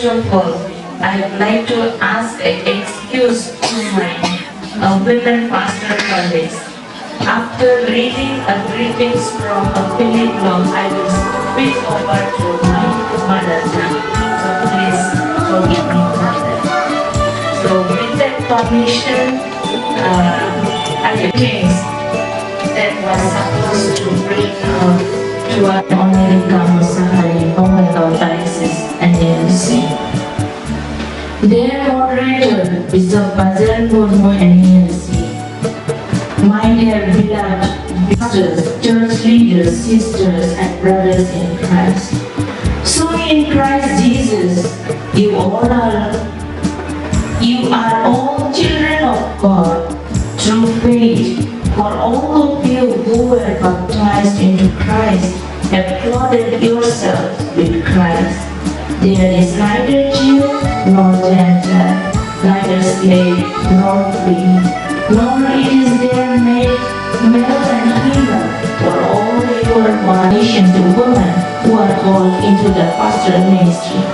First of all, I'd like to ask an excuse to my women pastor colleagues. After reading a greetings from a Philip blog, I will switch over to my mother tongue. So please forgive me for that. So with that permission, I think that was supposed to bring to our Anirekha Muchahary from the Diocese NELC. Their moderator, Bishop Banjai Basumatary NELC. My dear beloved pastors, church leaders, sisters and brothers in Christ. So in Christ Jesus, you are all children of God through faith. For all of you who were baptized into Christ have clothed yourselves with Christ. There is neither Jew nor Gentile, neither slave nor free, nor it is there made male and female, for all you are one nation to women who are called into the pastoral ministry.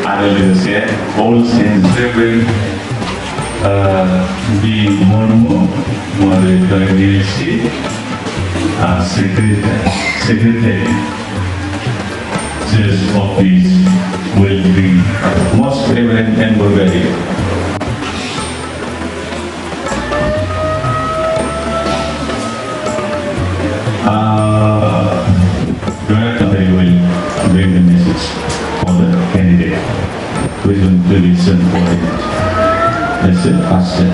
Hallelujah. All saints will be more secretary. church of peace will be most prevalent in Bulgaria. Director will bring the message for the candidate which will be listened for it. That's it, pastor.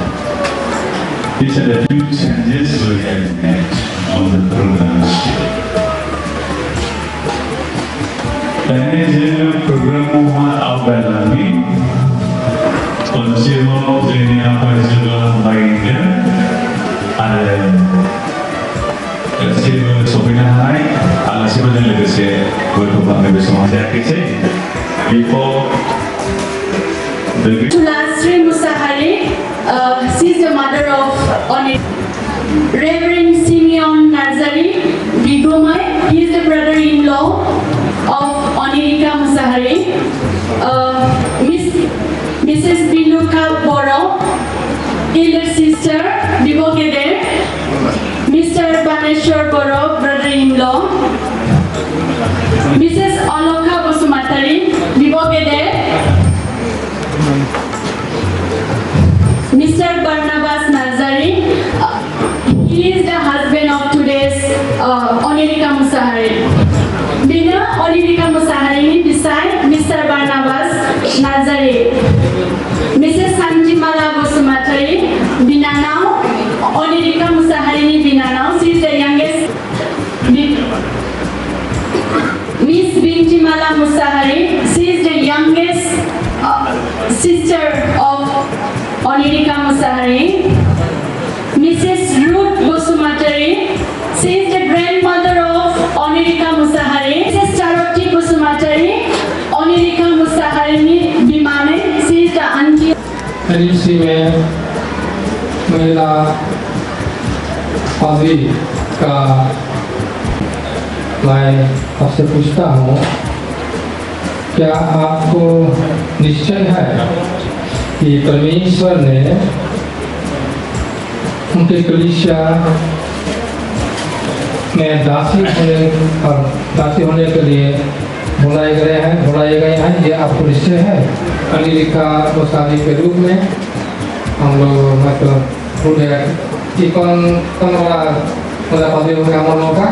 These are the few changes we have made on the programs. Ini jenis program Muhammad Abdul Nabi Konsimo ini apa juga baiknya ada Konsimo Sobinahai ala sebenarnya lebih saya berkembang lebih semua dari saya before the Anirekha Muchahary, she is the mother of Reverend Simeon Nazari Bigomai. He is the brother-in-law of Anirekha Muchahary. Mrs. Binuka Boro, elder sister, Bibogede. Mr. Baneshwar Boro, brother-in-law. Mrs. Anirekha Basumatary, Bibogede. Mr. Barnabas Nazari, he is the husband of today's Anirekha Muchahary. Bina Anirekha Muchahary beside Mr. Barnabas Nazari. Mrs. Sanjimala Basumatary, Binanau, Anirekha Muchahary Binanau, she is the youngest. Miss Bintimala Muchahary, she is the youngest sister of Anirekha Muchahary. Mrs. Ruth Basumatary, she is the grandmother of Anirekha Muchahary. Mrs. Charoti Basumatary, Anirekha Muchahary Bimane, she is the auntie. NELC में महिला पादरी का मैं आपसे पूछता हूँ, क्या आपको निश्चय है कि परमेश्वर ने उनके कलीसिया में दासी होने के लिए बुलाए गए हैं, ये आपको निश्चय है? अनिरिका मुसारी के रूप में हम लोग मतलब पूरे कि कौन वाला पदवी होगा हम लोगों का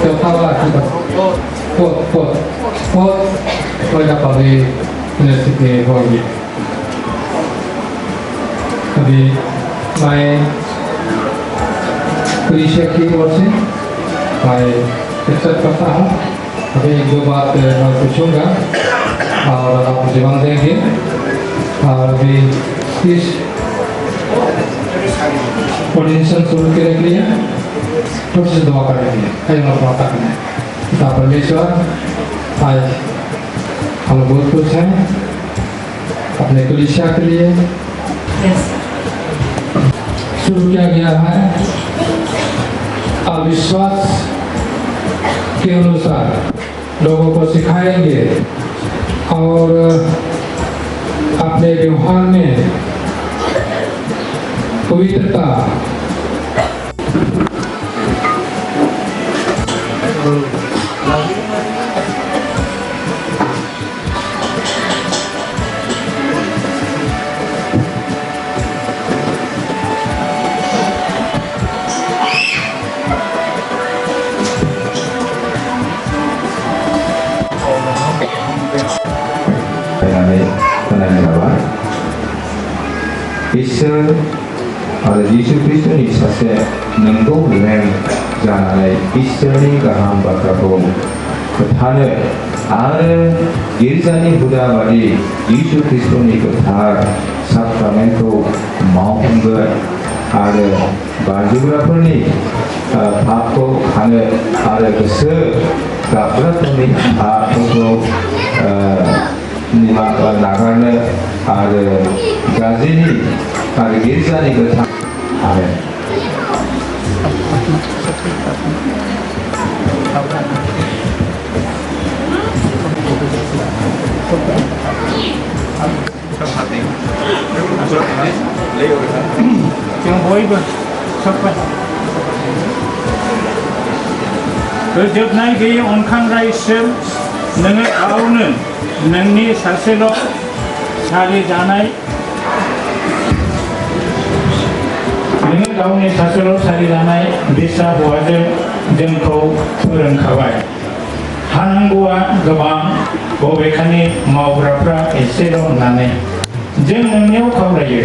चौथा वाला वाला पदवी यूनिवर्सिटी होगी। अभी मैं कलीसिया की ओर से मैं एक्सेप्ट करता हूँ। अभी एक दो बात मैं पूछूंगा और आप जवाब देंगे। और अभी इस ऑर्डिनेशन शुरू करने के लिए थोड़ी सी दुआ करेंगे। परमेश्वर, आज हम बहुत खुश हैं अपने कलीसिया के लिए शुरू किया गया है। अविश्वास के अनुसार लोगों को सिखाएंगे और अपने व्यवहार में पवित्रता ईश्वर और यीशु क्रिस्टनि सासे नंगौ लें जानानै ईश्वरनि गाहाम बाथ्राखौ खोन्थानो आरो गिर्जानि हुदा बादि यीशु क्रिस्टनि गोथार साक्रामेन्टखौ मावफुंगोन आरो बारजुग्राफोरनि पापखौ खानो आरो गोसो गाबग्राफोरनि पापफोरखौ नागारनो आरो गाज्रिनि आरो गिर्जानि गोथार आमेन। Yang boy ba? Siapa? जोबनाय गैयै अनखांग्रा इसोर नोङो गावनो नोंनि सासेल' सारि जानाय नोङो गावनि सासेल' सारि जानाय बिसा हौवाजों जोंखौ फोरोंखाबाय हानांगौआ गोबां बबेखानि मावग्राफ्रा एसेल' होननानै जों नोंनियाव खावलायो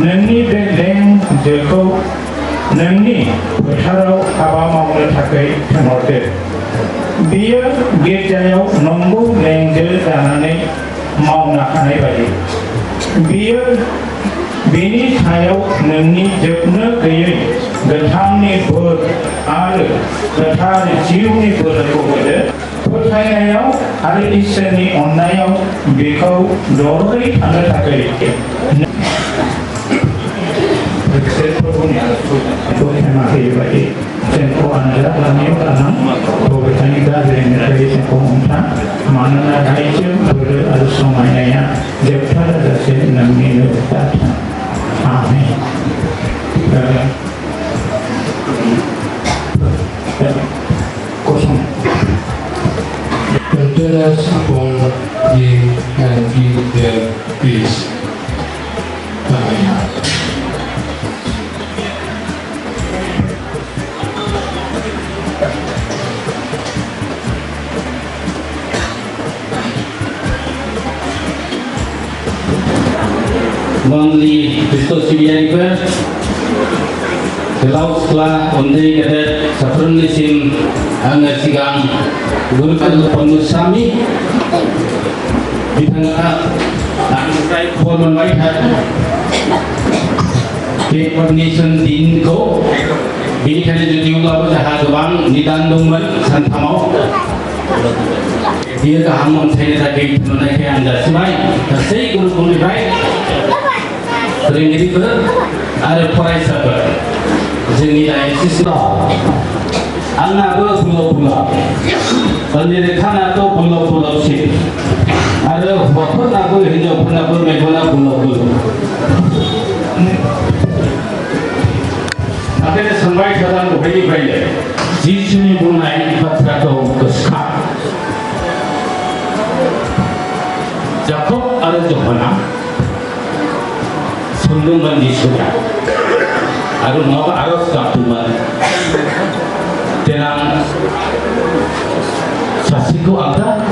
नोंनि बे लेंजोखौ नोंनि फोथाराव हाबा मावनो थाखाय थिनहरदो बियो गिर्जायाव नंगौ लेंजो जानानै मावनो हानाय बायदि बियो बेनि सायाव नोंनि जोबनो गैयै गोथांनि बोर आरो गोथार जिउनि बोरखौ होदो फोथायनायाव आरो इसोरनि अननायाव बेखौ दरै थानो थाखाय प्रभुनि आरजखौ हेमा होयोबायदि जोंखौ आनजाद लानायाव दानां बबेखानि गाज्रिनिफ्राय जोंखौ हमथा मानोना रायजो बोलो आरो समायनाया जोबथा जाजासे नोंनिनो जाथों आमेन गसं Let us upon ye and give their peace. Amen. Monthly Christos Sibianifer Kelau setelah undi kedet Saprunisim Angga sigang Guru kadu pengusami Di tengah Angkai Kuala Maihat Di Ordination Dinko Bini kali jadi ulah berjahat bang Nidandungman Santamau Dia kehamon saya lagi Menaikai anda Semai Tersei guru kuli baik Ringiri ber Ada faraisaba Jengi diocese Anna pulau-pulau Anirekha nato pulau-pulau sih Ada bapak nato hijau nato megona pulau-pulau Akhirnya sampai dalam bayi-bayi Jisuni bunai patrato keska Jakob ada Johana Sundungan di surga Aru ngawa aros kaptuman Tenang Sasiku agak